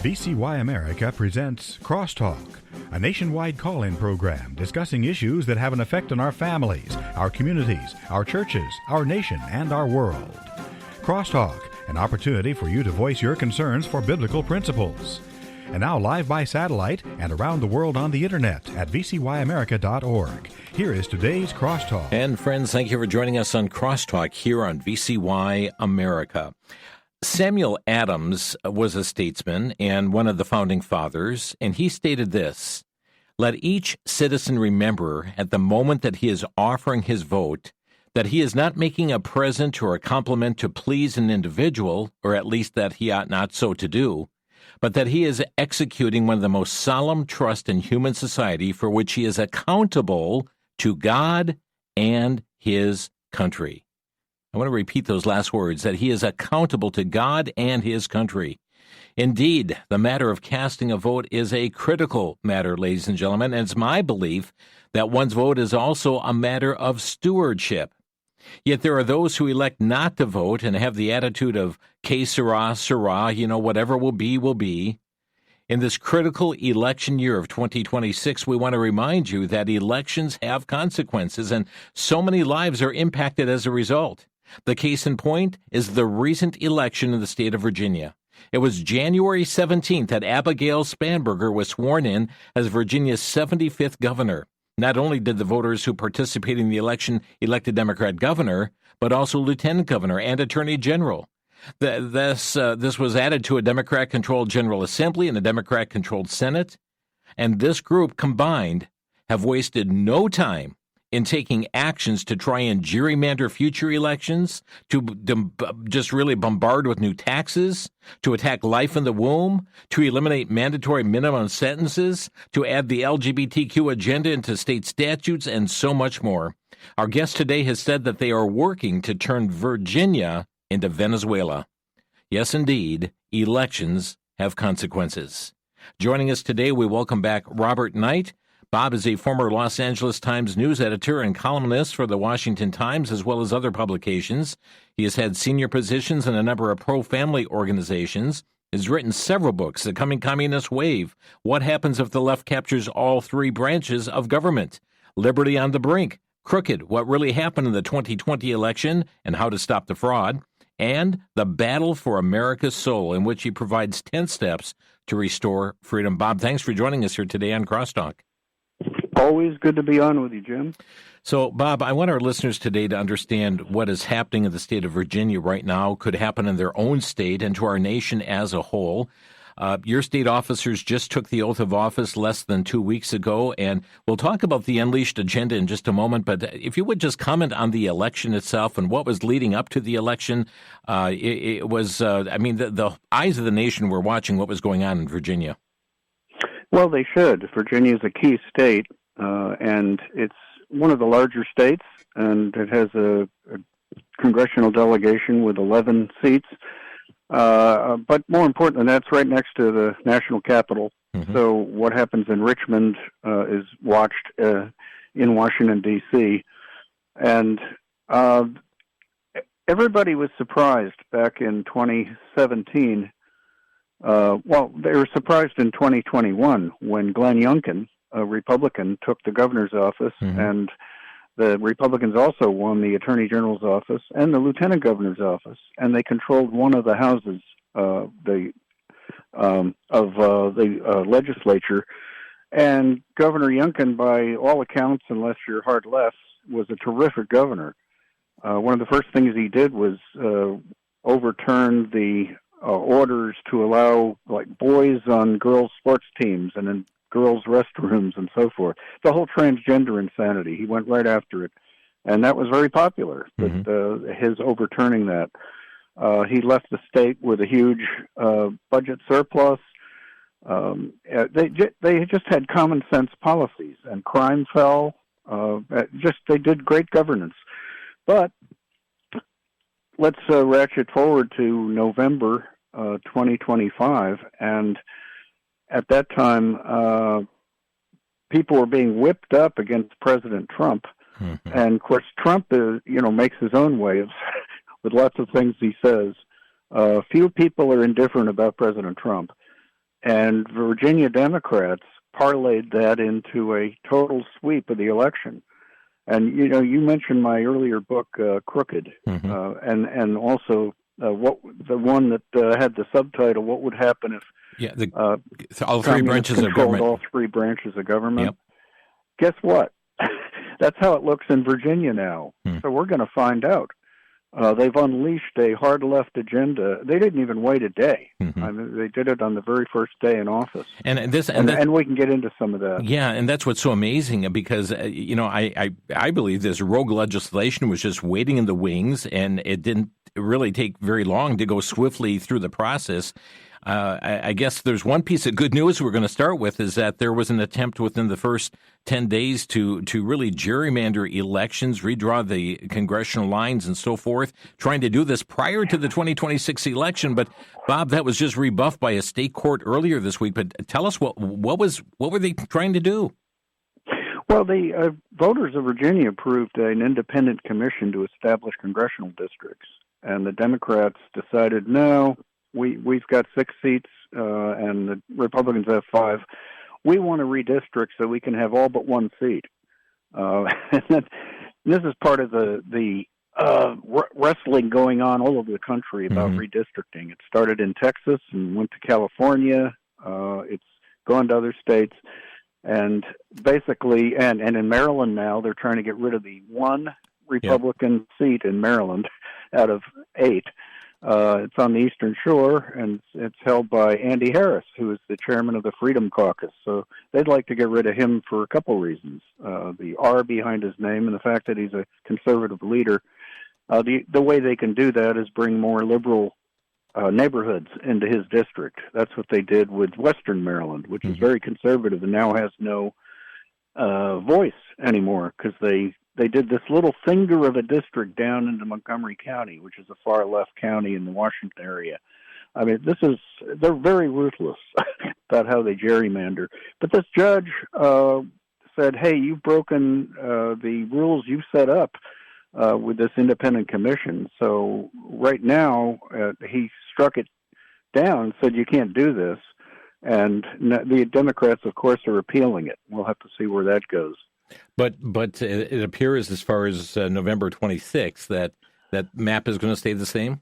VCY America presents Crosstalk, a nationwide call-in program discussing issues that have an effect on our families, our communities, our churches, our nation, and our world. Crosstalk, an opportunity for you to voice your concerns for biblical principles. And now live by satellite and around the world on the internet at vcyamerica.org. Here is today's Crosstalk. And friends, thank you for joining us on Crosstalk here on VCY America. Samuel Adams was a statesman and one of the founding fathers, and he stated this: "Let each citizen remember at the moment that he is offering his vote that he is not making a present or a compliment to please an individual, or at least that he ought not so to do, but that he is executing one of the most solemn trusts in human society for which he is accountable to God and his country." I want to repeat those last words, that he is accountable to God and his country. Indeed, the matter of casting a vote is a critical matter, ladies and gentlemen, and it's my belief that one's vote is also a matter of stewardship. Yet there are those who elect not to vote and have the attitude of que sera, sera, whatever will be, will be. In this critical election year of 2026, we want to remind you that elections have consequences, and so many lives are impacted as a result. The case in point is the recent election in the state of Virginia. It was January 17th that Abigail Spanberger was sworn in as Virginia's 75th governor. Not only did the voters who participated in the election elect a Democrat governor, but also lieutenant governor and attorney general. This was added to a Democrat-controlled General Assembly and a Democrat-controlled Senate, and this group combined have wasted no time in taking actions to try and gerrymander future elections, to just really bombard with new taxes, to attack life in the womb, to eliminate mandatory minimum sentences, to add the LGBTQ agenda into state statutes, and so much more. Our guest today has said that they are working to turn Virginia into Venezuela. Yes, indeed, elections have consequences. Joining us today, we welcome back Robert Knight. Bob is a former Los Angeles Times news editor and columnist for the Washington Times, as well as other publications. He has had senior positions in a number of pro-family organizations. Has written several books: The Coming Communist Wave, What Happens If the Left Captures All Three Branches of Government, Liberty on the Brink, Crooked, What Really Happened in the 2020 Election and How to Stop the Fraud, and The Battle for America's Soul, in which he provides 10 steps to restore freedom. Bob, thanks for joining us here today on Crosstalk. Always good to be on with you, Jim. So, Bob, I want our listeners today to understand what is happening in the state of Virginia right now, could happen in their own state and to our nation as a whole. Your state officers just took the oath of office less than 2 weeks ago, and we'll talk about the Unleashed agenda in just a moment. But if you would just comment on the election itself and what was leading up to the election, the eyes of the nation were watching what was going on in Virginia. Well, they should. Virginia is a key state, and it's one of the larger states, and it has a congressional delegation with 11 seats. But more important than that, it's right next to the national capital. Mm-hmm. So what happens in Richmond is watched in Washington, D.C. And everybody was surprised back in 2017. They were surprised in 2021 when Glenn Youngkin, a Republican, took the governor's office, mm-hmm. and the Republicans also won the attorney general's office and the lieutenant governor's office, and they controlled one of the houses of the legislature. And Governor Youngkin, by all accounts, unless you're hard left, was a terrific governor. One of the first things he did was overturn the orders to allow boys on girls' sports teams and in girls' restrooms and so forth. The whole transgender insanity. He went right after it, and that was very popular. Mm-hmm. But his overturning that, he left the state with a huge budget surplus. They just had common sense policies, and crime fell. They did great governance. But let's ratchet forward to November 2025, and at that time, people were being whipped up against President Trump, mm-hmm. and of course, Trump makes his own waves with lots of things he says. Few people are indifferent about President Trump, And Virginia Democrats parlayed that into a total sweep of the election. And, you mentioned my earlier book, Crooked, and also what the one that had the subtitle, What Would Happen If all three branches of government. All three branches of government. Yep. Guess what? That's how it looks in Virginia now. So we're going to find out. They've unleashed a hard left agenda. They didn't even wait a day. I mean, they did it on the very first day in office. And we can get into some of that. Yeah, and that's what's so amazing because I believe this rogue legislation was just waiting in the wings, and it didn't really take very long to go swiftly through the process. I guess there's one piece of good news we're going to start with is that there was an attempt within the first 10 days to really gerrymander elections, redraw the congressional lines and so forth, trying to do this prior to the 2026 election. But, Bob, that was just rebuffed by a state court earlier this week. But tell us, what were they trying to do? Well, the voters of Virginia approved an independent commission to establish congressional districts. And the Democrats decided, no, we've got 6 seats, and the Republicans have 5. We want to redistrict so we can have all but 1 seat. And this is part of the wrestling going on all over the country about redistricting. It started in Texas and went to California. It's gone to other states. And basically, and in Maryland now, they're trying to get rid of the 1 Republican seat in Maryland out of 8. It's on the Eastern Shore, and it's held by Andy Harris, who is the chairman of the Freedom Caucus. So they'd like to get rid of him for a couple reasons. The R behind his name and the fact that he's a conservative leader. The way they can do that is bring more liberal neighborhoods into his district. That's what they did with Western Maryland, which is very conservative and now has no voice anymore because they did this little finger of a district down into Montgomery County, which is a far left county in the Washington area. I mean, they're very ruthless about how they gerrymander. But this judge said, hey, you've broken the rules you set up with this independent commission. So right now, he struck it down, said you can't do this. And the Democrats, of course, are appealing it. We'll have to see where that goes. But it appears as far as November 26th that map is going to stay the same?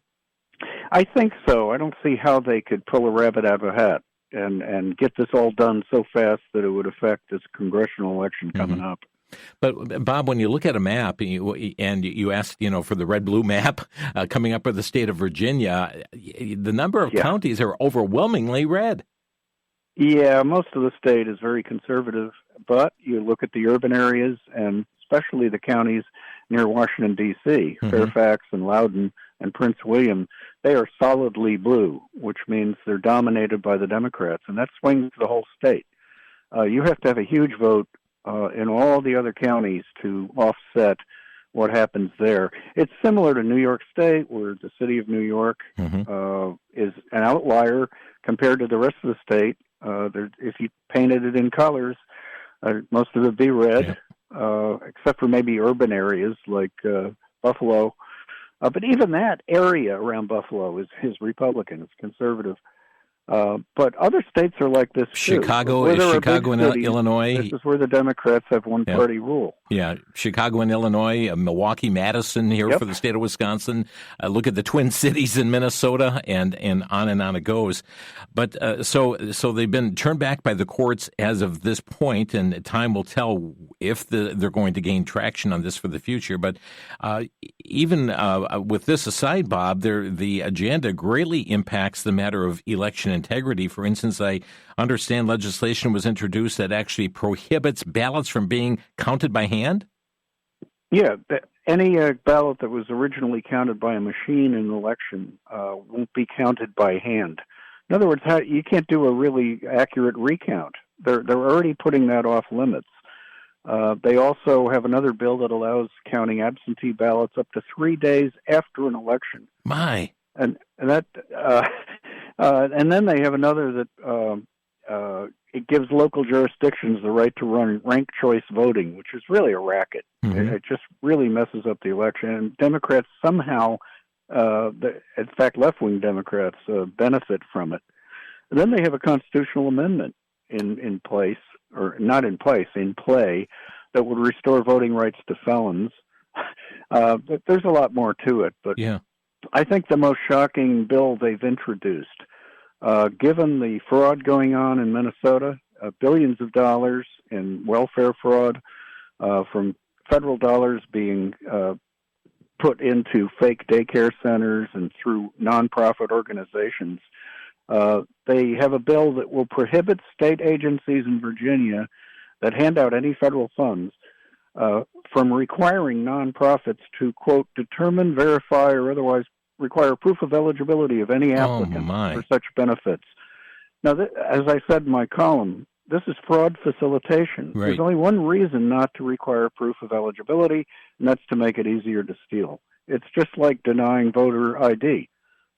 I think so. I don't see how they could pull a rabbit out of a hat and get this all done so fast that it would affect this congressional election coming up. But, Bob, when you look at a map and you ask, for the red-blue map coming up with the state of Virginia, the number of counties are overwhelmingly red. Yeah, most of the state is very conservative, but you look at the urban areas and especially the counties near Washington, D.C., Fairfax and Loudoun and Prince William, they are solidly blue, which means they're dominated by the Democrats, and that swings the whole state. You have to have a huge vote in all the other counties to offset what happens there. It's similar to New York State, where the city of New York is an outlier compared to the rest of the state. If you painted it in colors, most of it would be red, except for maybe urban areas like Buffalo. But even that area around Buffalo is Republican. It's conservative. But other states are like this too. Chicago and Illinois. This is where the Democrats have one-party rule. Yeah, Chicago and Illinois, Milwaukee, Madison here for the state of Wisconsin. Look at the Twin Cities in Minnesota, and on it goes. But so they've been turned back by the courts as of this point, and time will tell if they're going to gain traction on this for the future. But even with this aside, Bob, the agenda greatly impacts the matter of election integrity. For instance, I understand legislation was introduced that actually prohibits ballots from being counted by hand? Yeah, any ballot that was originally counted by a machine in an election won't be counted by hand. In other words, you can't do a really accurate recount. They're already putting that off limits. They also have another bill that allows counting absentee ballots up to 3 days after an election. My. And that, and then they have another that it gives local jurisdictions the right to run ranked choice voting, which is really a racket. It just really messes up the election. And Democrats somehow, in fact, left-wing Democrats benefit from it. And then they have a constitutional amendment in place, or not in place, in play, that would restore voting rights to felons. But there's a lot more to it. But yeah. I think the most shocking bill they've introduced, given the fraud going on in Minnesota, billions of dollars in welfare fraud from federal dollars being put into fake daycare centers and through nonprofit organizations. They have a bill that will prohibit state agencies in Virginia that hand out any federal funds from requiring nonprofits to, quote, determine, verify, or otherwise require proof of eligibility of any applicant for such benefits. Now, as I said in my column, this is fraud facilitation. Right. There's only one reason not to require proof of eligibility, and that's to make it easier to steal. It's just like denying voter ID.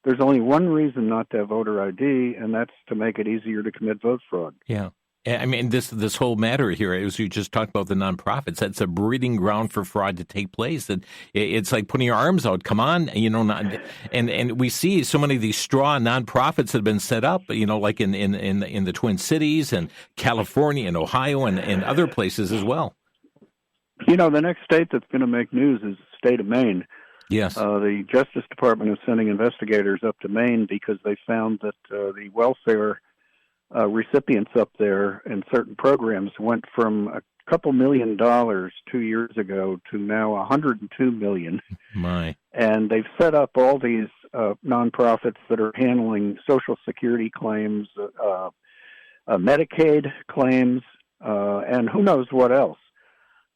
There's only one reason not to have voter ID, and that's to make it easier to commit vote fraud. Yeah. I mean, this whole matter here, as you just talked about the nonprofits, that's a breeding ground for fraud to take place. And it's like putting your arms out. Come on, and we see so many of these straw nonprofits that have been set up, like in the Twin Cities and California and Ohio and other places as well. The next state that's going to make news is the state of Maine. Yes. The Justice Department is sending investigators up to Maine because they found that the welfare recipients up there in certain programs went from a couple $1 million 2 years ago to now $102 million. My. And they've set up all these nonprofits that are handling Social Security claims, Medicaid claims, and who knows what else.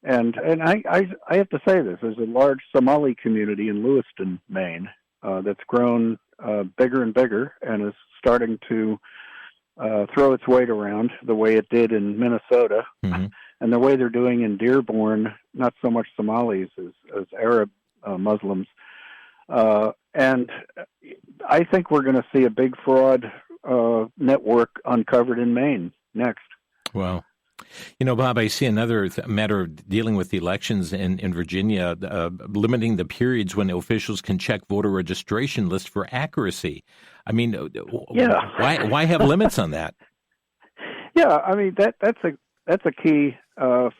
And I have to say this, there's a large Somali community in Lewiston, Maine, that's grown bigger and bigger and is starting to throw its weight around the way it did in Minnesota, mm-hmm. and the way they're doing in Dearborn, not so much Somalis as Arab Muslims. And I think we're going to see a big fraud network uncovered in Maine next. Wow. Bob, I see another matter of dealing with the elections in Virginia, limiting the periods when officials can check voter registration lists for accuracy. I mean, why have limits on that? Yeah, I mean that's a key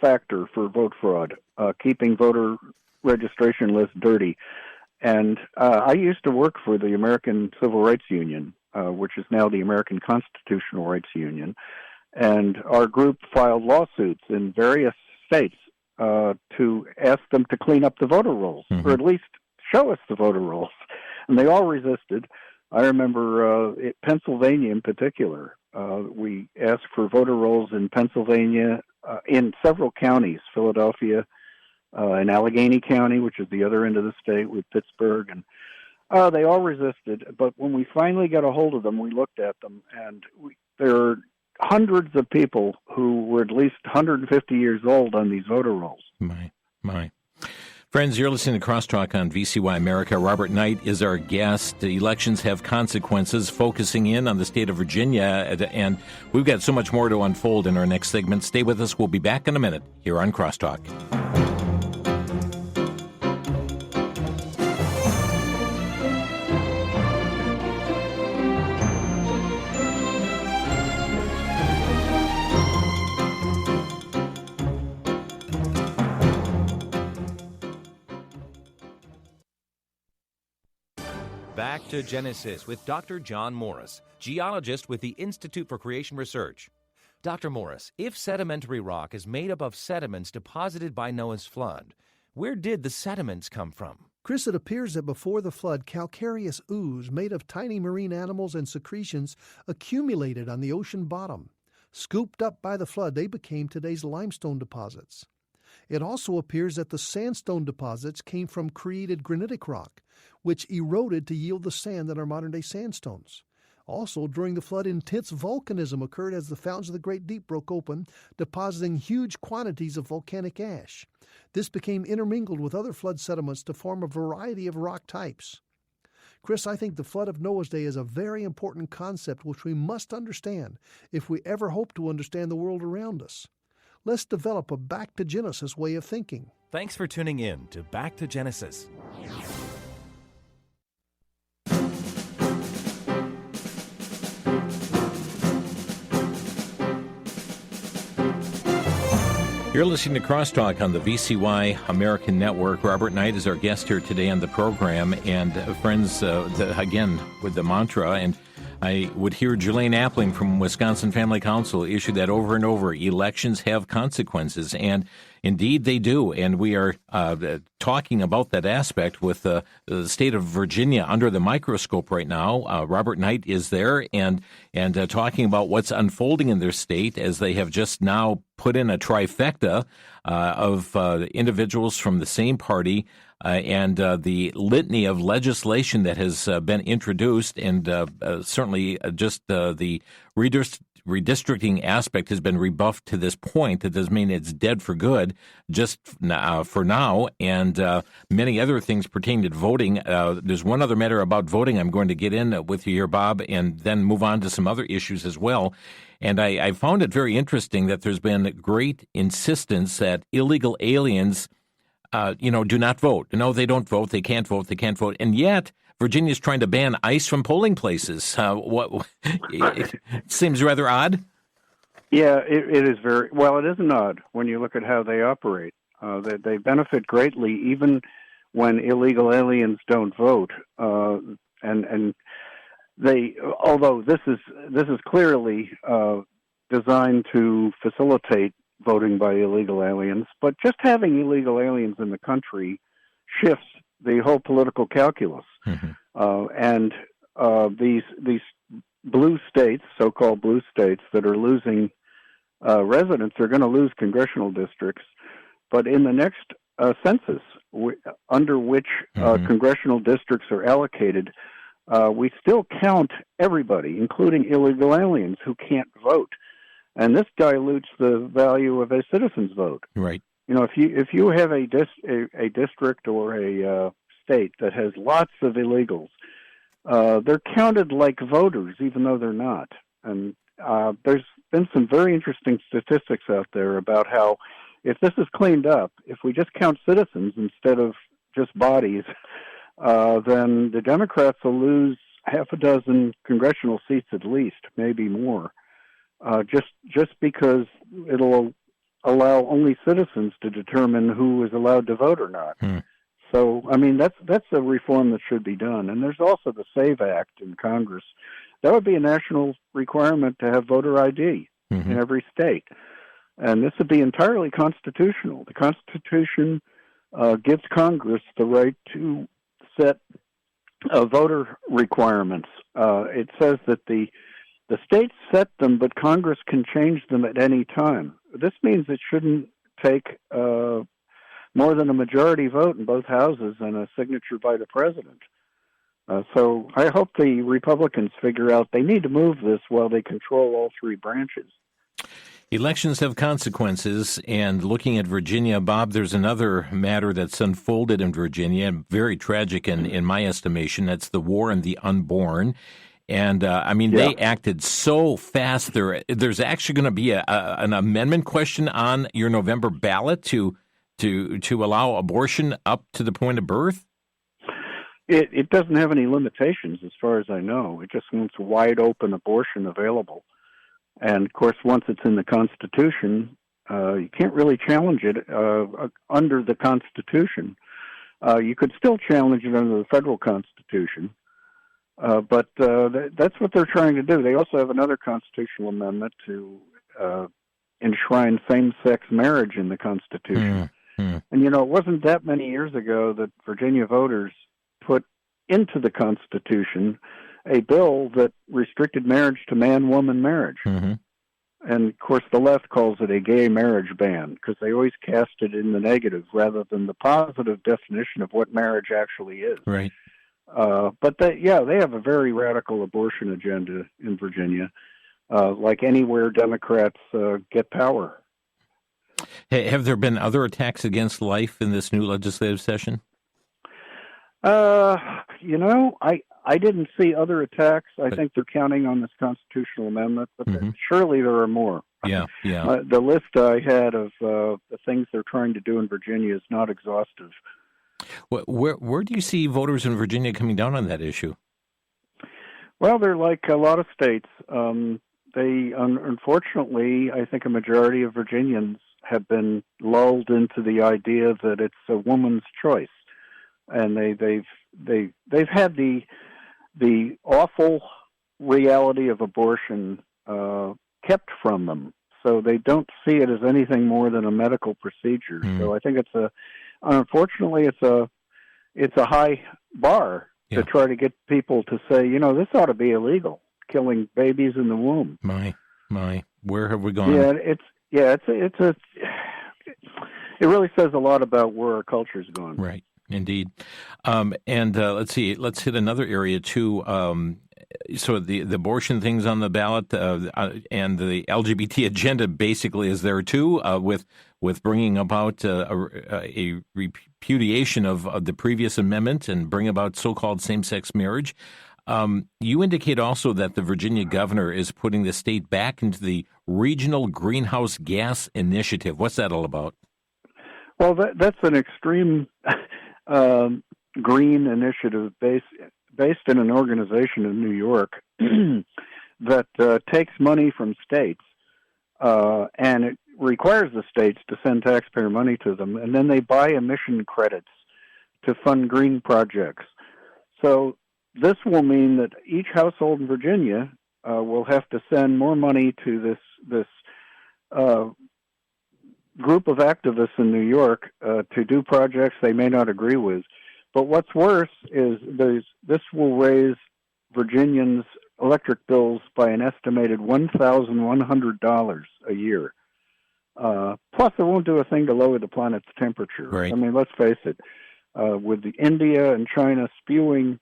factor for vote fraud, keeping voter registration lists dirty. And I used to work for the American Civil Rights Union, which is now the American Constitutional Rights Union. And our group filed lawsuits in various states to ask them to clean up the voter rolls, mm-hmm. or at least show us the voter rolls. And they all resisted. I remember Pennsylvania in particular. We asked for voter rolls in Pennsylvania in several counties, Philadelphia, and Allegheny County, which is the other end of the state with Pittsburgh. And they all resisted. But when we finally got a hold of them, we looked at them, and there are hundreds of people who were at least 150 years old on these voter rolls. My. Friends, you're listening to Crosstalk on VCY America. Robert Knight is our guest. Elections have consequences, focusing in on the state of Virginia, and we've got so much more to unfold in our next segment. Stay with us. We'll be back in a minute here on Crosstalk. Back to Genesis with Dr. John Morris, geologist with the Institute for Creation Research. Dr. Morris, if sedimentary rock is made up of sediments deposited by Noah's flood, where did the sediments come from? Chris, it appears that before the flood, calcareous ooze made of tiny marine animals and secretions accumulated on the ocean bottom. Scooped up by the flood, they became today's limestone deposits. It also appears that the sandstone deposits came from created granitic rock, which eroded to yield the sand that are modern-day sandstones. Also, during the flood, intense volcanism occurred as the fountains of the Great Deep broke open, depositing huge quantities of volcanic ash. This became intermingled with other flood sediments to form a variety of rock types. Chris, I think the flood of Noah's day is a very important concept which we must understand if we ever hope to understand the world around us. Let's develop a Back to Genesis way of thinking. Thanks for tuning in to Back to Genesis. You're listening to Crosstalk on the VCY American Network. Robert Knight is our guest here today on the program. And friends, again, with the mantra, and I would hear Jelaine Appling from Wisconsin Family Council issue that over and over. Elections have consequences, and indeed they do. And we are talking about that aspect with the state of Virginia under the microscope right now. Robert Knight is there and talking about what's unfolding in their state as they have just now put in a trifecta of individuals from the same party and the litany of legislation that has been introduced, and certainly just the redistricting aspect has been rebuffed to this point. That doesn't mean it's dead for good, just for now, and many other things pertaining to voting. There's one other matter about voting I'm going to get in with you here, Bob, and then move on to some other issues as well. And I found it very interesting that there's been great insistence that illegal aliens do not vote. No, they don't vote. They can't vote. They can't vote. And yet, Virginia's trying to ban ICE from polling places. It seems rather odd. Yeah, it is very well. It isn't odd when you look at how they operate. They benefit greatly even when illegal aliens don't vote. And they, although this is clearly designed to facilitate voting by illegal aliens, but just having illegal aliens in the country shifts the whole political calculus. And these blue states, so-called blue states, that are losing residents are going to lose congressional districts. But in the next census, under which congressional districts are allocated, we still count everybody, including illegal aliens who can't vote. And this dilutes the value of a citizen's vote. Right. You know, if you have a district or a state that has lots of illegals, they're counted like voters, even though they're not. And there's been some very interesting statistics out there about how, if this is cleaned up, if we just count citizens instead of just bodies, then the Democrats will lose half a dozen congressional seats at least, maybe more, just because it'll allow only citizens to determine who is allowed to vote or not. So, I mean, that's a reform that should be done. And there's also the SAVE Act in Congress. That would be a national requirement to have voter ID in every state. And this would be entirely constitutional. The Constitution gives Congress the right to set voter requirements. It says that the states set them, but Congress can change them at any time. This means it shouldn't take more than a majority vote in both houses and a signature by the president. So I hope the Republicans figure out they need to move this while they control all three branches. Elections have consequences, and looking at Virginia, Bob, there's another matter that's unfolded in Virginia, very tragic in my estimation. That's the war on the unborn. And, they acted so fast. There's actually going to be an amendment question on your November ballot to allow abortion up to the point of birth? It doesn't have any limitations as far as I know. It just wants wide open abortion available. And, of course, once it's in the Constitution, you can't really challenge it under the Constitution. You could still challenge it under the federal Constitution. But that's what they're trying to do. They also have another constitutional amendment to enshrine same-sex marriage in the Constitution. And, it wasn't that many years ago that Virginia voters put into the Constitution a bill that restricted marriage to man-woman marriage. And, of course, the left calls it a gay marriage ban because they always cast it in the negative rather than the positive definition of what marriage actually is. Right. But they have a very radical abortion agenda in Virginia, like anywhere Democrats get power. Have there been other attacks against life in this new legislative session? I didn't see other attacks. I think they're counting on this constitutional amendment, but surely there are more. Yeah. The list I had of the things they're trying to do in Virginia is not exhaustive. Where do you see voters in Virginia coming down on that issue? Well, they're like a lot of states. Unfortunately, I think a majority of Virginians have been lulled into the idea that it's a woman's choice, and they've had the awful reality of abortion kept from them, so they don't see it as anything more than a medical procedure. So I think unfortunately it's a high bar to try to get people to say, this ought to be illegal, killing babies in the womb. My, where have we gone? It really says a lot about where our culture's gone. Right, indeed. And let's see, let's hit another area too. So the abortion thing's on the ballot, and the LGBT agenda basically is there too, with bringing about a repudiation of the previous amendment and bring about so-called same-sex marriage. You indicate also that the Virginia governor is putting the state back into the Regional Greenhouse Gas Initiative. What's that all about? Well, that's an extreme green initiative based in an organization in New York that takes money from states, and it requires the states to send taxpayer money to them, and then they buy emission credits to fund green projects. So this will mean that each household in Virginia will have to send more money to this group of activists in New York to do projects they may not agree with. But what's worse is this will raise Virginians' electric bills by an estimated $1,100 a year. Plus, it won't do a thing to lower the planet's temperature. Right. I mean, let's face it. With India and China spewing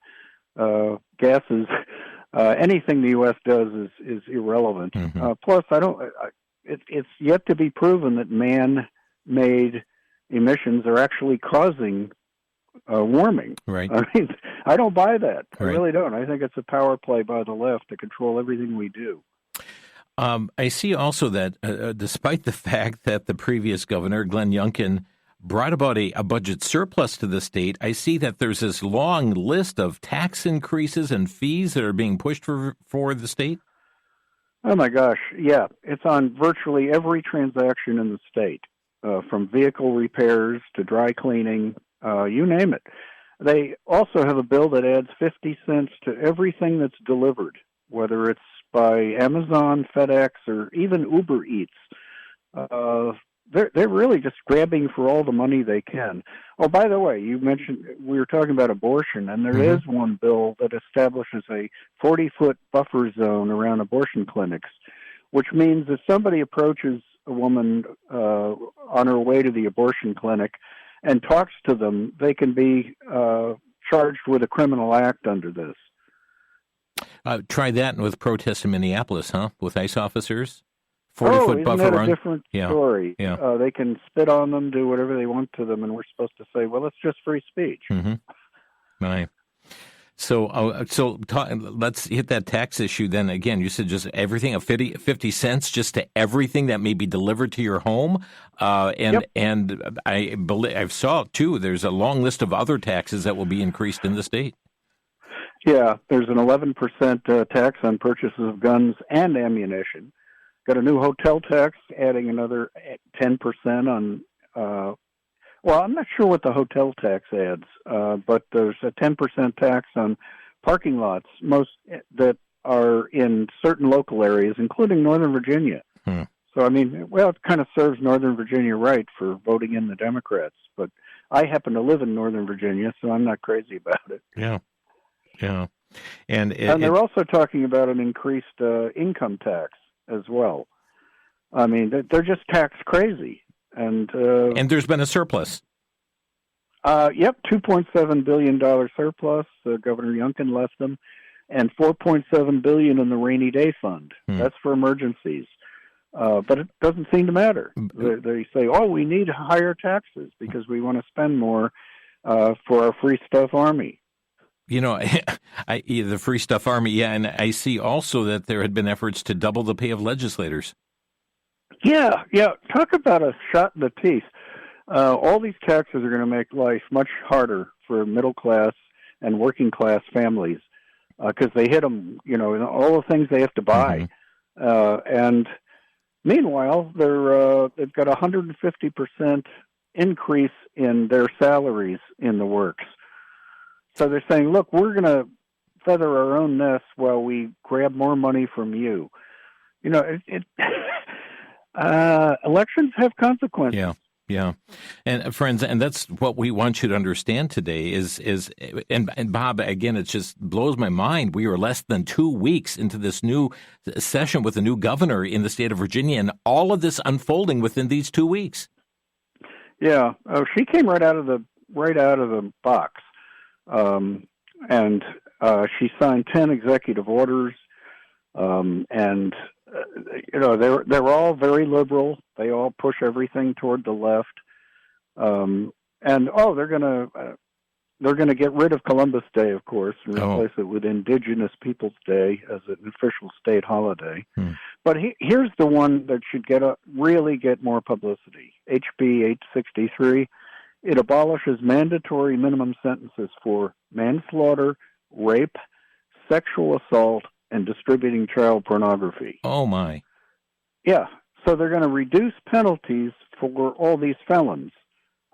gases, anything the U.S. does is irrelevant. Mm-hmm. Plus, it's yet to be proven that man-made emissions are actually causing warming. Right. I mean, I don't buy that. I Right. really don't. I think it's a power play by the left to control everything we do. I see also that despite the fact that the previous governor, Glenn Youngkin, brought about a budget surplus to the state, I see that there's this long list of tax increases and fees that are being pushed for the state. Oh, my gosh. Yeah. It's on virtually every transaction in the state, from vehicle repairs to dry cleaning, you name it. They also have a bill that adds 50 cents to everything that's delivered, whether it's by Amazon, FedEx, or even Uber Eats. They're really just grabbing for all the money they can. Oh, by the way, you mentioned we were talking about abortion, and there is one bill that establishes a 40-foot buffer zone around abortion clinics, which means if somebody approaches a woman on her way to the abortion clinic and talks to them, they can be charged with a criminal act under this. Try that with protests in Minneapolis, huh? With ICE officers? 40-foot buffer isn't that run? a different story? Yeah. They can spit on them, do whatever they want to them, and we're supposed to say, well, it's just free speech. Mm-hmm. Right. So let's hit that tax issue then again. You said just everything of 50 cents just to everything that may be delivered to your home. And I believe I saw too, there's a long list of other taxes that will be increased in the state. Yeah, there's an 11% tax on purchases of guns and ammunition. Got a new hotel tax, adding another 10% on. Well, I'm not sure what the hotel tax adds, but there's a 10% tax on parking lots, most that are in certain local areas, including Northern Virginia. So, I mean, well, it kind of serves Northern Virginia right for voting in the Democrats. But I happen to live in Northern Virginia, so I'm not crazy about it. Yeah. And they're also talking about an increased income tax as well. I mean, they're just tax crazy. And there's been a surplus. Yep, $2.7 billion surplus. Governor Youngkin left them, and $4.7 billion in the rainy day fund. That's for emergencies. But it doesn't seem to matter. They say, we need higher taxes because we want to spend more for our Free Stuff Army. You know, the Free Stuff Army, and I see also that there had been efforts to double the pay of legislators. Yeah. Talk about a shot in the teeth. All these taxes are going to make life much harder for middle class and working class families because they hit them, in all the things they have to buy. And Meanwhile, they've got 150% increase in their salaries in the works. So they're saying, look, we're going to feather our own nests while we grab more money from you. You know, elections have consequences. Yeah. Yeah. And friends, and that's what we want you to understand today is and Bob, again, it just blows my mind. We are less than 2 weeks into this new session with a new governor in the state of Virginia, and all of this unfolding within these 2 weeks. Yeah. Oh, she came right out of the box. And she signed 10 executive orders. And you know, they're all very liberal. They all push everything toward the left. And they're gonna get rid of Columbus Day, of course, and replace it with Indigenous Peoples Day as an official state holiday. But here's the one that should really get more publicity. HB 863. It abolishes mandatory minimum sentences for manslaughter, rape, sexual assault, and distributing child pornography. Oh, my. Yeah. So they're going to reduce penalties for all these felons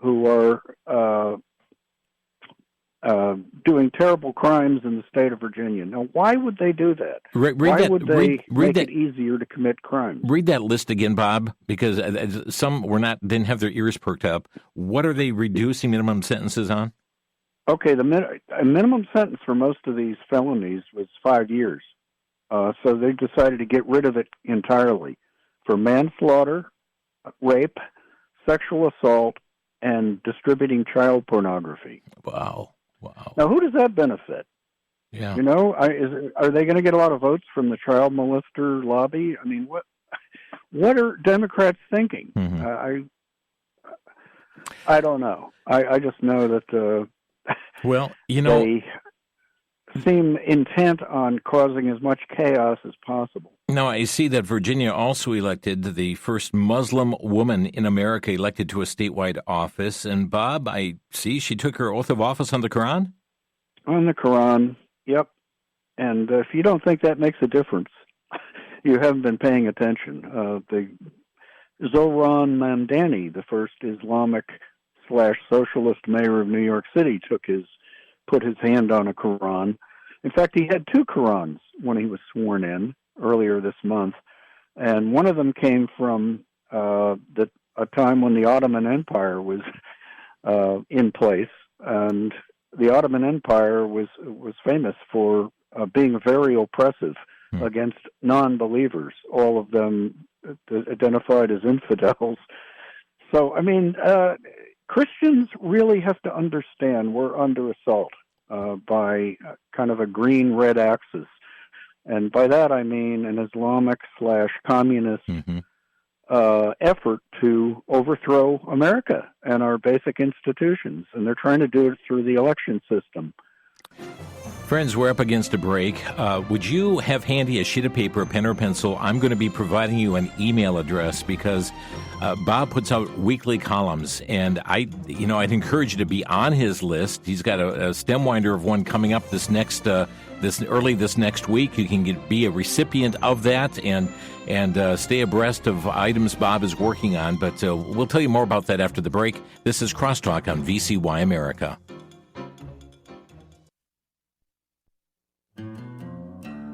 who are doing terrible crimes in the state of Virginia. Now, why would they do that? Why would they make it easier to commit crimes? Read that list again, Bob, because some didn't have their ears perked up. What are they reducing minimum sentences on? Okay, the minimum sentence for most of these felonies was 5 years. So they decided to get rid of it entirely for manslaughter, rape, sexual assault, and distributing child pornography. Wow. Now, who does that benefit? Yeah. You know, are they going to get a lot of votes from the child molester lobby? I mean, what are Democrats thinking? Mm-hmm. I don't know. I just know that well, you know, they seem intent on causing as much chaos as possible. Now, I see that Virginia also elected the first Muslim woman in America elected to a statewide office. And, Bob, I see she took her oath of office on the Quran? On the Quran, yep. And if you don't think that makes a difference, you haven't been paying attention. The Zohran Mamdani, the first Islamic/socialist mayor of New York City, put his hand on a Quran. In fact, he had 2 Qurans when he was sworn in earlier this month, and one of them came from a time when the Ottoman Empire was in place, and the Ottoman Empire was famous for being very oppressive against non-believers, all of them identified as infidels. So, I mean, Christians really have to understand we're under assault by kind of a green-red axis. And by that I mean an Islamic/communist effort to overthrow America and our basic institutions. And they're trying to do it through the election system. Friends, we're up against a break. Would you have handy a sheet of paper, a pen or pencil? I'm going to be providing you an email address because Bob puts out weekly columns, and I'd encourage you to be on his list. He's got a stem winder of one coming up this next week. You can be a recipient of that and stay abreast of items Bob is working on. But we'll tell you more about that after the break. This is Crosstalk on VCY America.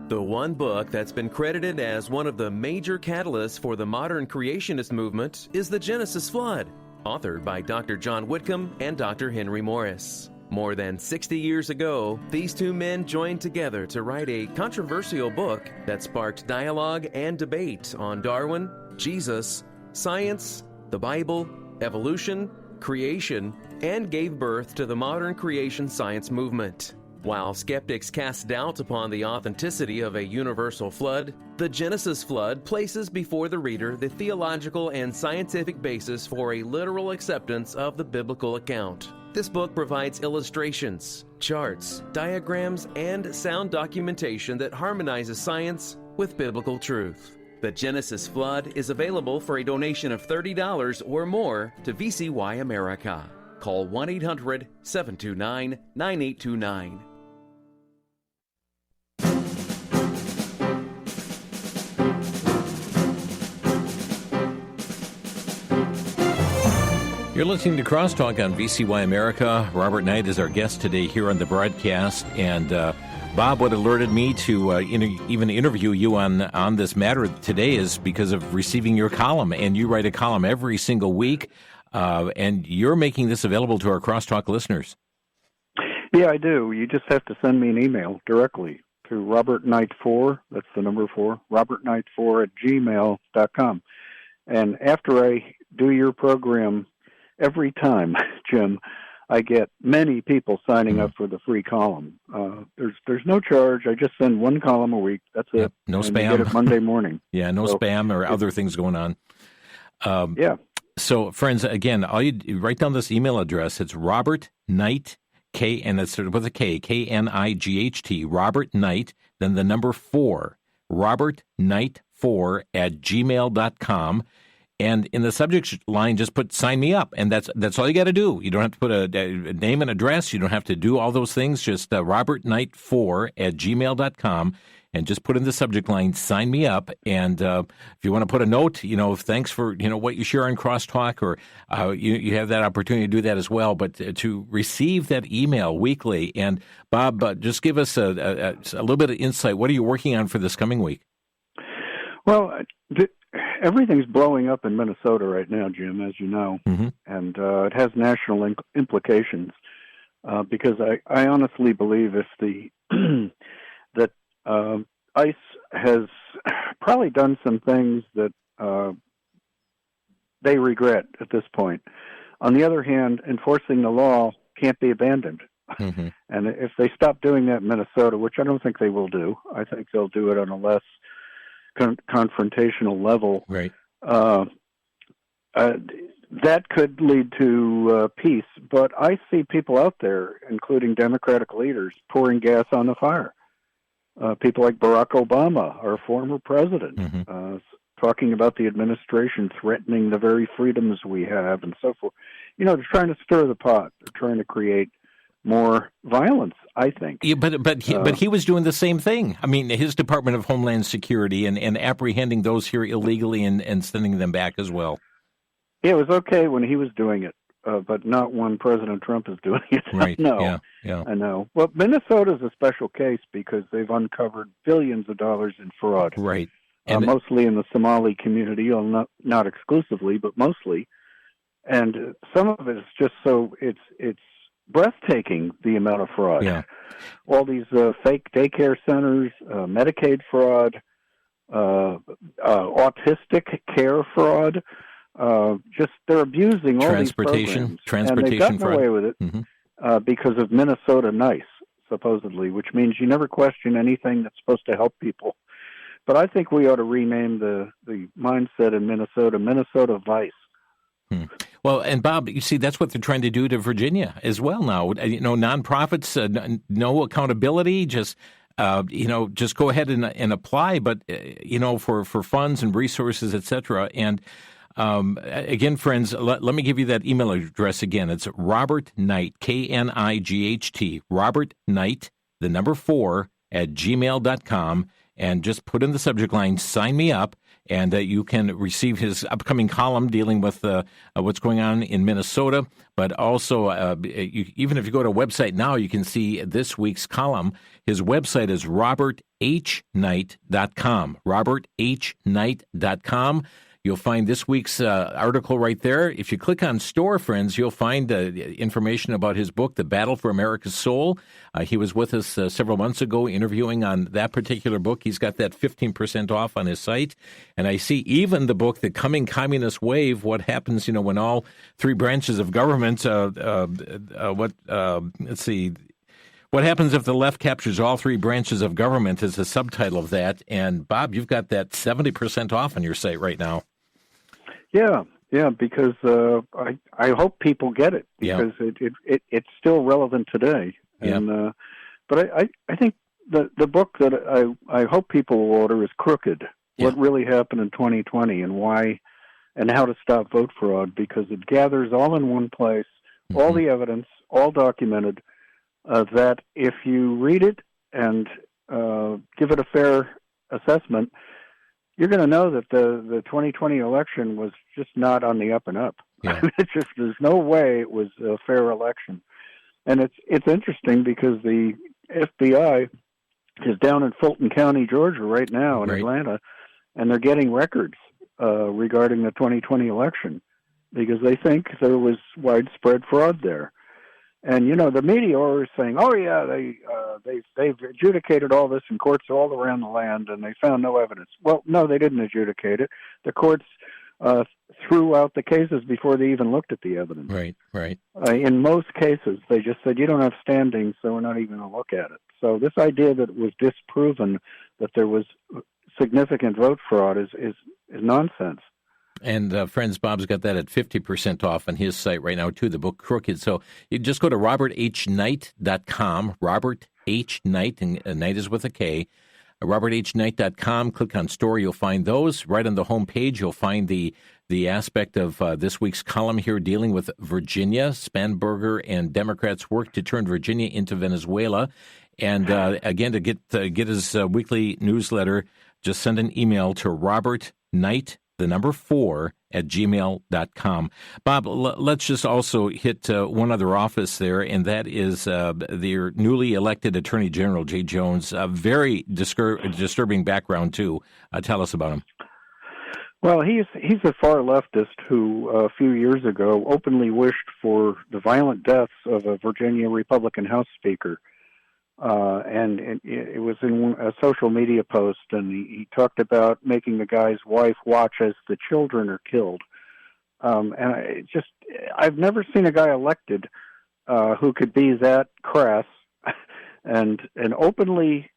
The one book that's been credited as one of the major catalysts for the modern creationist movement is The Genesis Flood, authored by Dr. John Whitcomb and Dr. Henry Morris. More than 60 years ago, these two men joined together to write a controversial book that sparked dialogue and debate on Darwin, Jesus, science, the Bible, evolution, creation, and gave birth to the modern creation science movement. While skeptics cast doubt upon the authenticity of a universal flood, the Genesis Flood places before the reader the theological and scientific basis for a literal acceptance of the biblical account. This book provides illustrations, charts, diagrams, and sound documentation that harmonizes science with biblical truth. The Genesis Flood is available for a donation of $30 or more to VCY America. Call 1-800-729-9829. You're listening to Crosstalk on VCY America. Robert Knight is our guest today here on the broadcast, and Bob, what alerted me to even interview you on this matter today is because of receiving your column, and you write a column every single week, and you're making this available to our Crosstalk listeners. Yeah, I do. You just have to send me an email directly to robertknight4, that's the number 4, robertknight4@gmail.com. And after I do your program, every time, Jim, I get many people signing up for the free column. There's no charge. I just send one column a week. That's it. Yep, no spam. You get it Monday morning. Yeah, no spam or other things going on. Yeah. So, friends, again, all you write down this email address. It's Robert Knight, and it's with a K, Knight, Robert Knight, then the number 4, robertknight4@gmail.com. And in the subject line, just put "sign me up," and that's all you got to do. You don't have to put a name and address. You don't have to do all those things. Just robertknight4@gmail.com, and just put in the subject line "sign me up." And if you want to put a note, thanks for what you share on Crosstalk, or you have that opportunity to do that as well. But to receive that email weekly, and Bob, just give us a little bit of insight. What are you working on for this coming week? Well, everything's blowing up in Minnesota right now, Jim, as you know, and it has national implications because I honestly believe if that ICE has probably done some things that they regret at this point. On the other hand, enforcing the law can't be abandoned. And if they stop doing that in Minnesota, which I don't think they will do, I think they'll do it on a less confrontational level, right? That could lead to peace. But I see people out there, including Democratic leaders, pouring gas on the fire. People like Barack Obama, our former president, talking about the administration threatening the very freedoms we have and so forth. They're trying to stir the pot. They're trying to create more violence, I think. Yeah, but he was doing the same thing. I mean, his Department of Homeland Security and apprehending those here illegally and sending them back as well. Yeah, it was okay when he was doing it, but not when President Trump is doing it. Right. No, yeah. I know. Well, Minnesota's a special case because they've uncovered billions of dollars in fraud. Right. Mostly in the Somali community, not exclusively, but mostly. And some of it is just so it's breathtaking, the amount of fraud. Yeah. All these fake daycare centers, Medicaid fraud, autistic care fraud. Just they're abusing all these programs. Transportation and they've gotten fraud. away with it because of Minnesota Nice, supposedly, which means you never question anything that's supposed to help people. But I think we ought to rename the mindset in Minnesota Vice. Well, and Bob, you see, that's what they're trying to do to Virginia as well now. Nonprofits, no accountability, just go ahead and apply, but, for funds and resources, et cetera. And again, friends, let me give you that email address again. It's Robert Knight, Knight, Robert Knight, the number 4 @gmail.com. And just put in the subject line, "sign me up," and you can receive his upcoming column dealing with what's going on in Minnesota. But also, even if you go to a website now, you can see this week's column. His website is roberthknight.com, roberthknight.com. You'll find this week's article right there. If you click on store, friends, you'll find information about his book, The Battle for America's Soul. He was with us several months ago interviewing on that particular book. He's got that 15% off on his site. And I see even the book, The Coming Communist Wave, what happens, when all three branches of government, what happens if the left captures all three branches of government is the subtitle of that. And, Bob, you've got that 70% off on your site right now. Yeah, because I hope people get it because it's still relevant today. And but I think the book that I hope people will order is Crooked: What Really Happened in 2020 and Why and How to Stop Vote Fraud, because it gathers all in one place, all the evidence, all documented, that if you read it and give it a fair assessment, you're going to know that the 2020 election was just not on the up and up. Yeah. It's just there's no way it was a fair election. And it's interesting because the FBI is down in Fulton County, Georgia, right now in Atlanta, and they're getting records regarding the 2020 election because they think there was widespread fraud there. And the media are saying, "Oh yeah, they've adjudicated all this in courts all around the land, and they found no evidence." Well, no, they didn't adjudicate it. The courts threw out the cases before they even looked at the evidence. Right. In most cases, they just said, "You don't have standing, so we're not even going to look at it." So this idea that it was disproven that there was significant vote fraud is nonsense. And friends, Bob's got that at 50% off on his site right now, too, the book Crooked. So you just go to roberthknight.com, Robert H. Knight, and Knight is with a K, roberthknight.com, click on store, you'll find those. Right on the home page, you'll find the aspect of this week's column here dealing with Virginia. Spanberger and Democrats work to turn Virginia into Venezuela. And again, to get his weekly newsletter, just send an email to robertknight, 4 at gmail.com. Bob, let's just also hit one other office there, and that is their newly elected Attorney General, Jay Jones. A very disturbing background, too. Tell us about him. Well, he's a far leftist who a few years ago openly wished for the violent deaths of a Virginia Republican House Speaker. And it was in a social media post, and he talked about making the guy's wife watch as the children are killed. And I've never seen a guy elected who could be that crass and openly,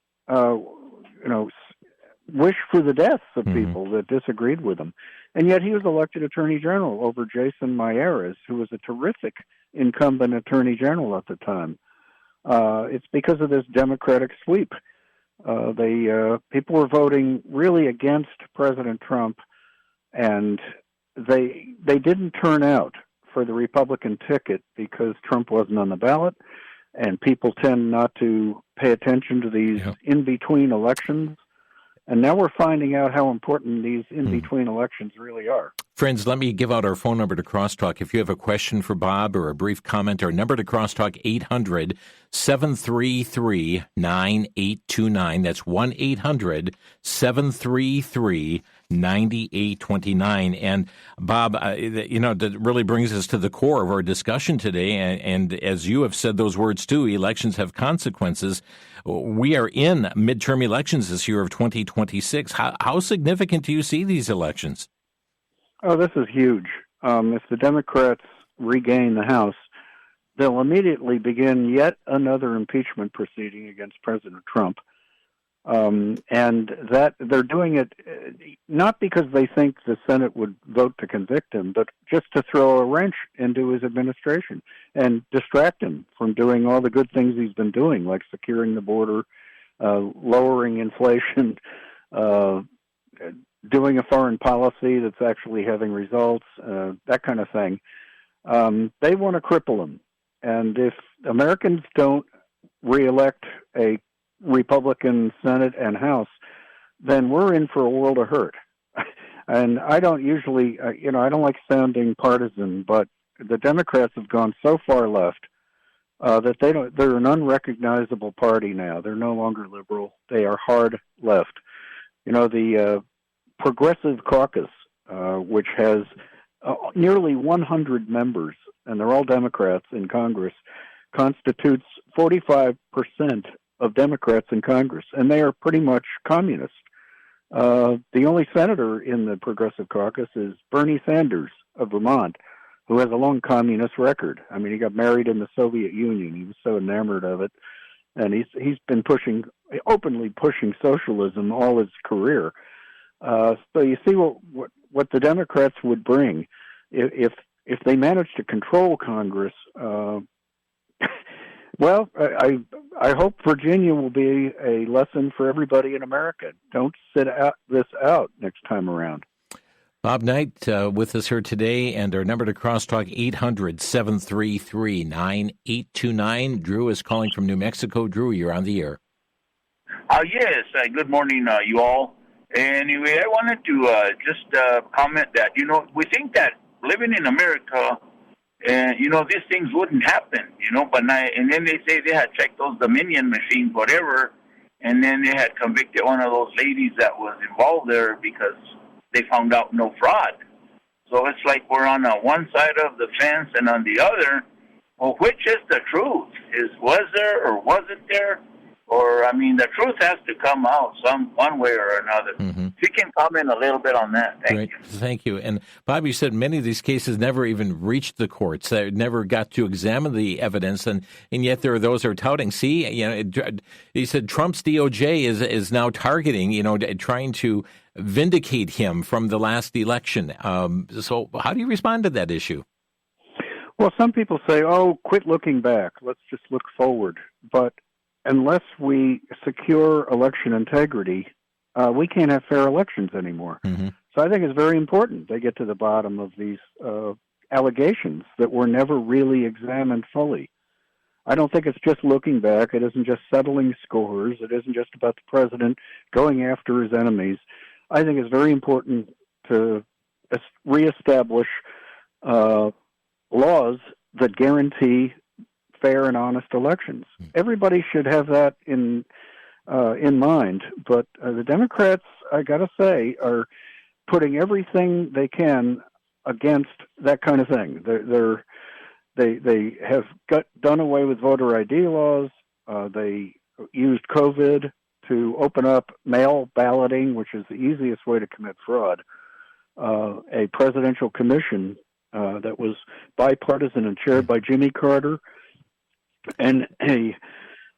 wish for the deaths of people that disagreed with him. And yet he was elected Attorney General over Jason Miyares, who was a terrific incumbent Attorney General at the time. It's because of this Democratic sweep. People were voting really against President Trump, and they didn't turn out for the Republican ticket because Trump wasn't on the ballot, and people tend not to pay attention to these in-between elections. And now we're finding out how important these in-between elections really are. Friends, let me give out our phone number to Crosstalk. If you have a question for Bob or a brief comment, our number to Crosstalk, 800-733-9829. That's 1-800-733-9829. And Bob, that really brings us to the core of our discussion today. And as you have said those words too, elections have consequences. We are in midterm elections this year of 2026. How significant do you see these elections? Oh, this is huge. If the Democrats regain the House, they'll immediately begin yet another impeachment proceeding against President Trump. And that they're doing it not because they think the Senate would vote to convict him, but just to throw a wrench into his administration and distract him from doing all the good things he's been doing, like securing the border, lowering inflation, doing a foreign policy that's actually having results, that kind of thing. They want to cripple him. And if Americans don't reelect a Republican Senate and House, then we're in for a world of hurt. And I don't usually, I don't like sounding partisan, but the Democrats have gone so far left that they're an unrecognizable party now. They're no longer liberal. They are hard left. The Progressive Caucus, which has nearly 100 members, and they're all Democrats in Congress, constitutes 45% of Democrats in Congress, and they are pretty much communist. The only senator in the Progressive Caucus is Bernie Sanders of Vermont, who has a long communist record. I mean, he got married in the Soviet Union. He was so enamored of it, and he's been openly pushing socialism all his career. So you see what the Democrats would bring if they manage to control Congress. Well, I hope Virginia will be a lesson for everybody in America. Don't sit this out next time around. Bob Knight with us here today, and our number to Crosstalk, 800-733-9829. Drew is calling from New Mexico. Drew, you're on the air. Yes. Good morning, you all. Anyway, I wanted to just comment that, we think that living in America, and these things wouldn't happen. And then they say they had checked those Dominion machines, whatever, and then they had convicted one of those ladies that was involved there because they found out no fraud. So it's like we're on one side of the fence and on the other. Well, which is the truth? Was there or wasn't there? Or, the truth has to come out one way or another. Mm-hmm. If you can comment a little bit on that. Thank you. Thank you. And Bob, you said many of these cases never even reached the courts. They never got to examine the evidence, and yet there are those who are touting. See, he said Trump's DOJ is now targeting, trying to vindicate him from the last election. So how do you respond to that issue? Well, some people say, quit looking back. Let's just look forward. But unless we secure election integrity, we can't have fair elections anymore. Mm-hmm. So I think it's very important they get to the bottom of these allegations that were never really examined fully. I don't think it's just looking back. It isn't just settling scores. It isn't just about the president going after his enemies. I think it's very important to reestablish laws that guarantee fair and honest elections. Everybody should have that in mind. But the Democrats, I got to say, are putting everything they can against that kind of thing. They have done away with voter ID laws. They used COVID to open up mail balloting, which is the easiest way to commit fraud. A presidential commission that was bipartisan and chaired by Jimmy Carter, and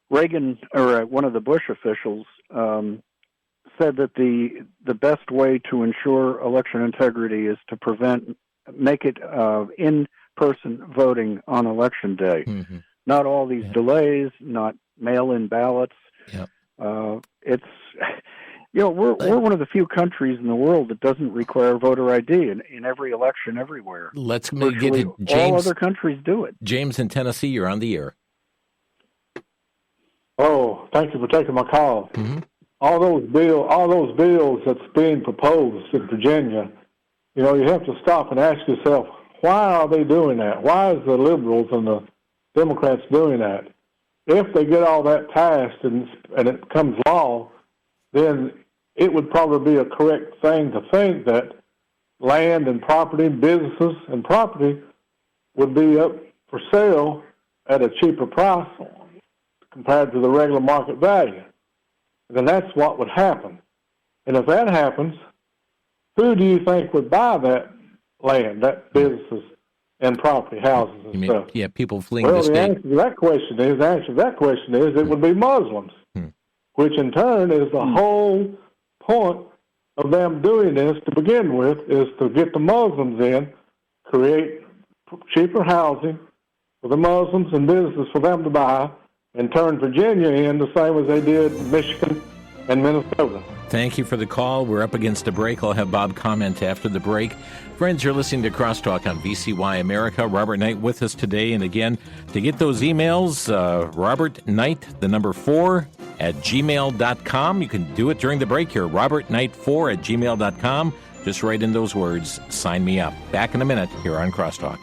one of the Bush officials said that the best way to ensure election integrity is to make it in-person voting on election day. Mm-hmm. Not all these delays, not mail-in ballots. Yep. It's we're one of the few countries in the world that doesn't require voter ID in every election everywhere. Let's get Virtually to James. All other countries do it. James in Tennessee, you're on the air. Oh, thank you for taking my call. Mm-hmm. All those bills that's being proposed in Virginia, you have to stop and ask yourself, why are they doing that? Why is the liberals and the Democrats doing that? If they get all that passed and it becomes law, then it would probably be a correct thing to think that land and property, businesses and property would be up for sale at a cheaper price compared to the regular market value. Then that's what would happen. And if that happens, who do you think would buy that land, that businesses and property, houses and stuff? Yeah, people fleeing the state. The answer to that question is it would be Muslims, which in turn is the whole point of them doing this to begin with, is to get the Muslims in, create cheaper housing for the Muslims and businesses for them to buy, and turn Virginia in the same as they did Michigan and Minnesota. Thank you for the call. We're up against a break. I'll have Bob comment after the break. Friends, you're listening to Crosstalk on VCY America. Robert Knight with us today. And again, to get those emails, Robert Knight, the number 4 at gmail.com. You can do it during the break here. Robert Knight 4 at gmail.com. Just write in those words, sign me up. Back in a minute here on Crosstalk.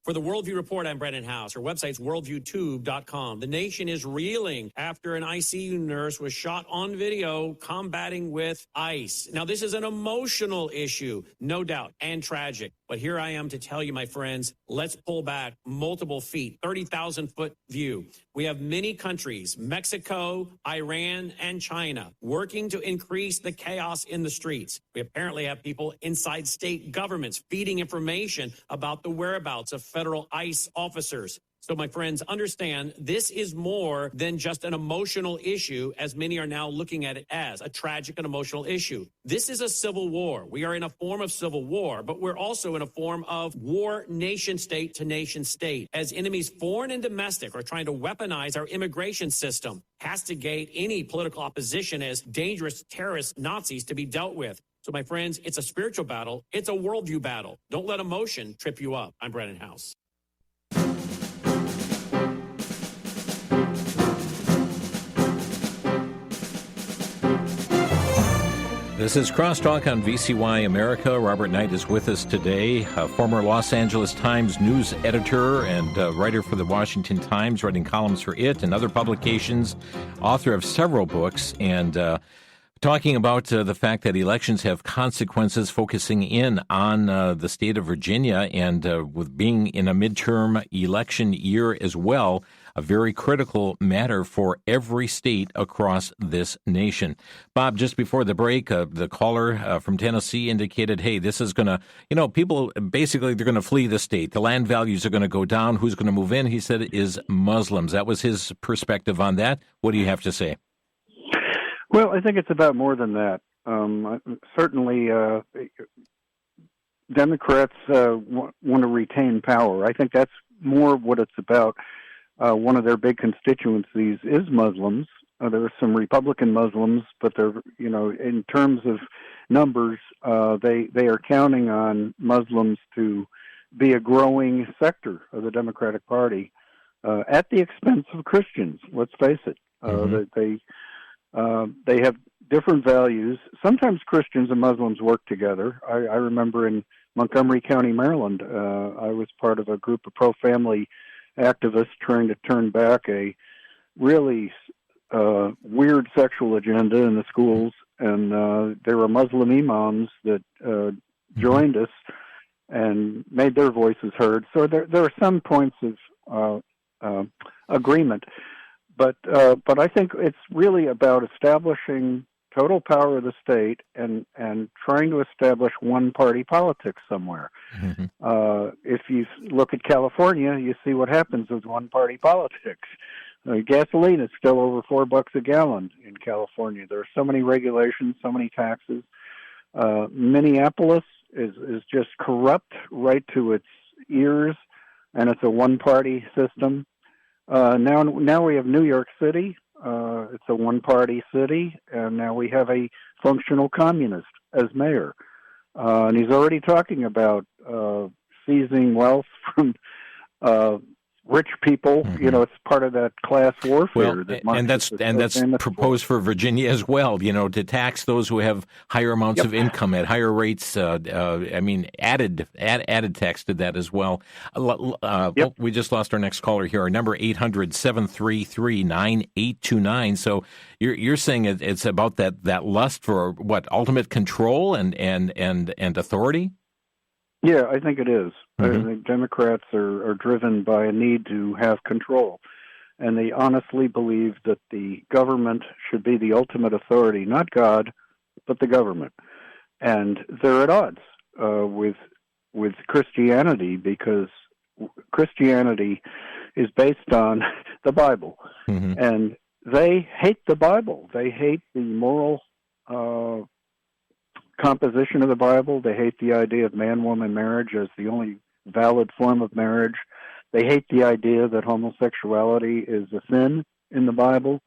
For the Worldview Report, I'm Brennan House. Our website's worldviewtube.com. The nation is reeling after an ICU nurse was shot on video combating with ICE. Now, this is an emotional issue, no doubt, and tragic. But here I am to tell you, my friends, let's pull back multiple feet, 30,000-foot view. We have many countries, Mexico, Iran, and China, working to increase the chaos in the streets. We apparently have people inside state governments feeding information about the whereabouts of federal ICE officers. So, my friends, understand this is more than just an emotional issue, as many are now looking at it as a tragic and emotional issue. This is a civil war. We are in a form of civil war, but we're also in a form of war nation state to nation state, as enemies foreign and domestic are trying to weaponize our immigration system, castigate any political opposition as dangerous terrorist Nazis to be dealt with. So, my friends, it's a spiritual battle. It's a worldview battle. Don't let emotion trip you up. I'm Brennan House. This is Crosstalk on VCY America. Robert Knight is with us today, a former Los Angeles Times news editor and writer for the Washington Times, writing columns for it and other publications, author of several books, and talking about the fact that elections have consequences, focusing in on the state of Virginia, and with being in a midterm election year as well, a very critical matter for every state across this nation. Bob, just before the break, the caller from Tennessee indicated, hey, this is going to, people, basically, they're going to flee the state. The land values are going to go down. Who's going to move in? He said it is Muslims. That was his perspective on that. What do you have to say? Well, I think it's about more than that. Certainly, Democrats want to retain power. I think that's more what it's about. One of their big constituencies is Muslims. There are some Republican Muslims, but they're, in terms of numbers, they are counting on Muslims to be a growing sector of the Democratic Party at the expense of Christians. Let's face it. They have different values. Sometimes Christians and Muslims work together. I remember in Montgomery County, Maryland, I was part of a group of pro-family activists trying to turn back a really weird sexual agenda in the schools, and there were Muslim imams that joined us and made their voices heard. So there are some points of agreement, but I think it's really about establishing total power of the state and trying to establish one-party politics somewhere. Mm-hmm. If you look at California, you see what happens with one-party politics. Gasoline is still over $4 a gallon in California. There are so many regulations, so many taxes. Minneapolis is just corrupt right to its ears, and it's a one-party system. Now we have New York City. It's a one-party city, and now we have a functional communist as mayor. And he's already talking about seizing wealth from rich people. Mm-hmm. It's part of that class warfare. And that's proposed for Virginia as well. To tax those who have higher amounts of income at higher rates. Added tax to that as well. We just lost our next caller here. Our number 800-733-9829. So you're saying it's about that lust for what, ultimate control and authority? Yeah, I think it is. Mm-hmm. I think Democrats are driven by a need to have control, and they honestly believe that the government should be the ultimate authority, not God, but the government. And they're at odds with Christianity, because Christianity is based on the Bible, mm-hmm. and they hate the Bible. They hate the moral composition of the Bible. They hate the idea of man-woman marriage as the only valid form of marriage. They hate the idea that homosexuality is a sin in the Bible.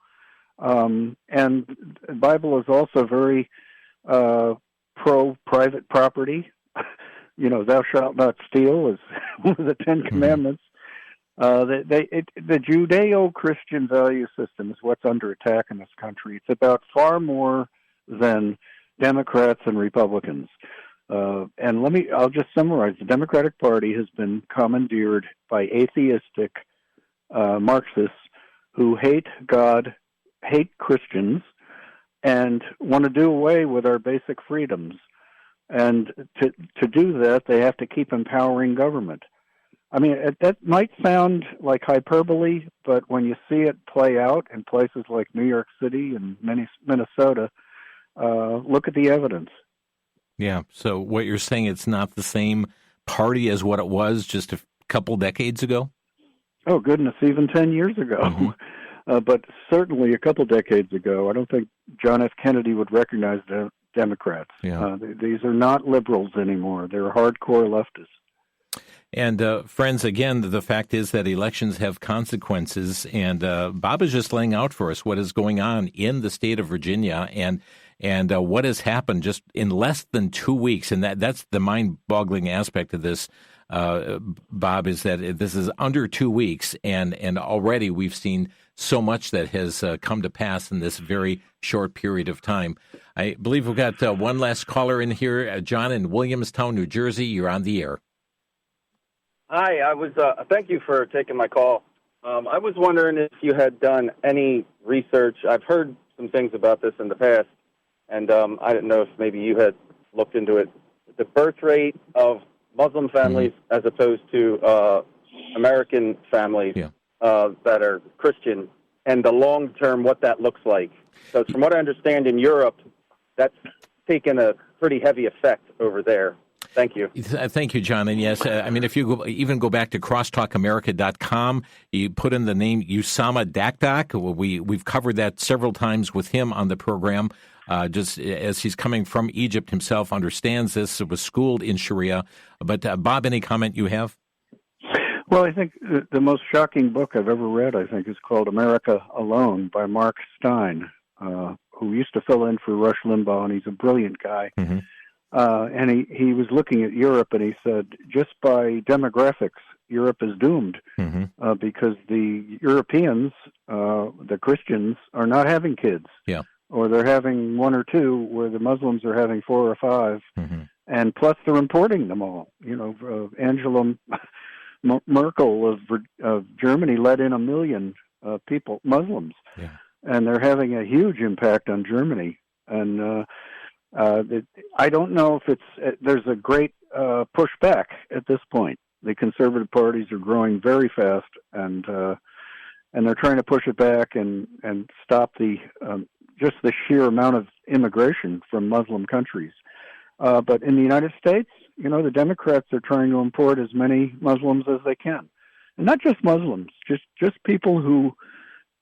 And the Bible is also very pro-private property. Thou shalt not steal is one of the 10 Commandments. The Judeo-Christian value system is what's under attack in this country. It's about far more than Democrats and Republicans. And I'll just summarize. The Democratic Party has been commandeered by atheistic Marxists who hate God, hate Christians, and want to do away with our basic freedoms. And to do that, they have to keep empowering government. I mean, that might sound like hyperbole, but when you see it play out in places like New York City and Minnesota, look at the evidence. Yeah. So what you're saying, it's not the same party as what it was just a couple decades ago? Oh, goodness, even 10 years ago. Mm-hmm. But certainly a couple decades ago. I don't think John F. Kennedy would recognize the Democrats. Yeah. These are not liberals anymore. They're hardcore leftists. And friends, again, the fact is that elections have consequences, and Bob is just laying out for us what is going on in the state of Virginia and what has happened just in less than 2 weeks, and that's the mind-boggling aspect of this. Bob, is that this is under 2 weeks, and already we've seen so much that has come to pass in this very short period of time. I believe we've got one last caller in here, John in Williamstown, New Jersey. You're on the air. Hi, I was. Thank you for taking my call. I was wondering if you had done any research. I've heard some things about this in the past, and I didn't know if maybe you had looked into it. The birth rate of Muslim families as opposed to American families that are Christian, and the long term, what that looks like. So from what I understand in Europe, that's taken a pretty heavy effect over there. Thank you. Thank you, John. And yes, I mean, if you even go back to crosstalkamerica.com, you put in the name Usama Dakdak. We've covered that several times with him on the program. Just as he's coming from Egypt himself, understands this, was schooled in Sharia. But Bob, any comment you have? Well, I think the most shocking book I've ever read, I think, is called America Alone by Mark Stein, who used to fill in for Rush Limbaugh, and he's a brilliant guy. Mm-hmm. And he was looking at Europe, and he said, just by demographics, Europe is doomed because the Europeans, the Christians, are not having kids. Yeah. Or they're having one or two, where the Muslims are having 4 or 5. Mm-hmm. And plus they're importing them all. You know, Angela Merkel of Germany let in 1 million people, Muslims. Yeah. And they're having a huge impact on Germany. And I don't know if there's a great pushback at this point. The conservative parties are growing very fast, and they're trying to push it back and stop just the sheer amount of immigration from Muslim countries. But in the United States, you know, the Democrats are trying to import as many Muslims as they can, and not just Muslims, just people who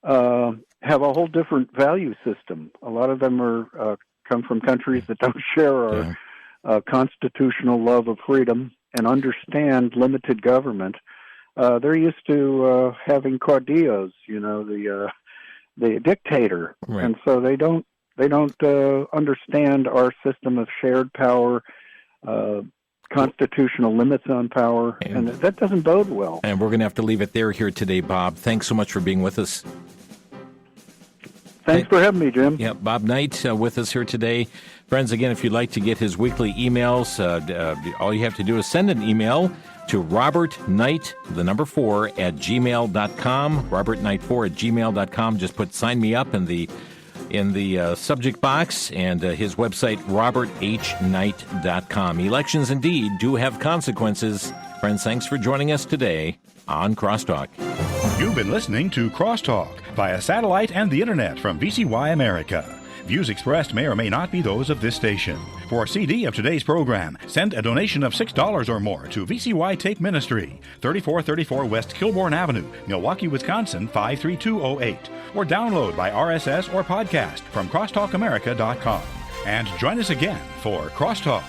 have a whole different value system. A lot of them are come from countries that don't share our constitutional love of freedom and understand limited government. They're used to having caudillos, you know, the dictator, right. And so they don't understand our system of shared power, constitutional limits on power, and that doesn't bode well. And we're going to have to leave it there here today, Bob. Thanks so much for being with us. Thanks for having me, Jim. Yeah, Bob Knight with us here today. Friends, again, if you'd like to get his weekly emails, all you have to do is send an email to robertknight, 4, at gmail.com, robertknight4 at gmail.com. Just put sign me up in the subject box, and his website, roberthknight.com. Elections indeed do have consequences. Friends, thanks for joining us today on Crosstalk. You've been listening to Crosstalk via satellite and the internet from VCY America. Views expressed may or may not be those of this station. For a CD of today's program, send a donation of $6 or more to VCY Tape Ministry, 3434 West Kilbourne Avenue, Milwaukee, Wisconsin, 53208, or download by RSS or podcast from crosstalkamerica.com. And join us again for Crosstalk.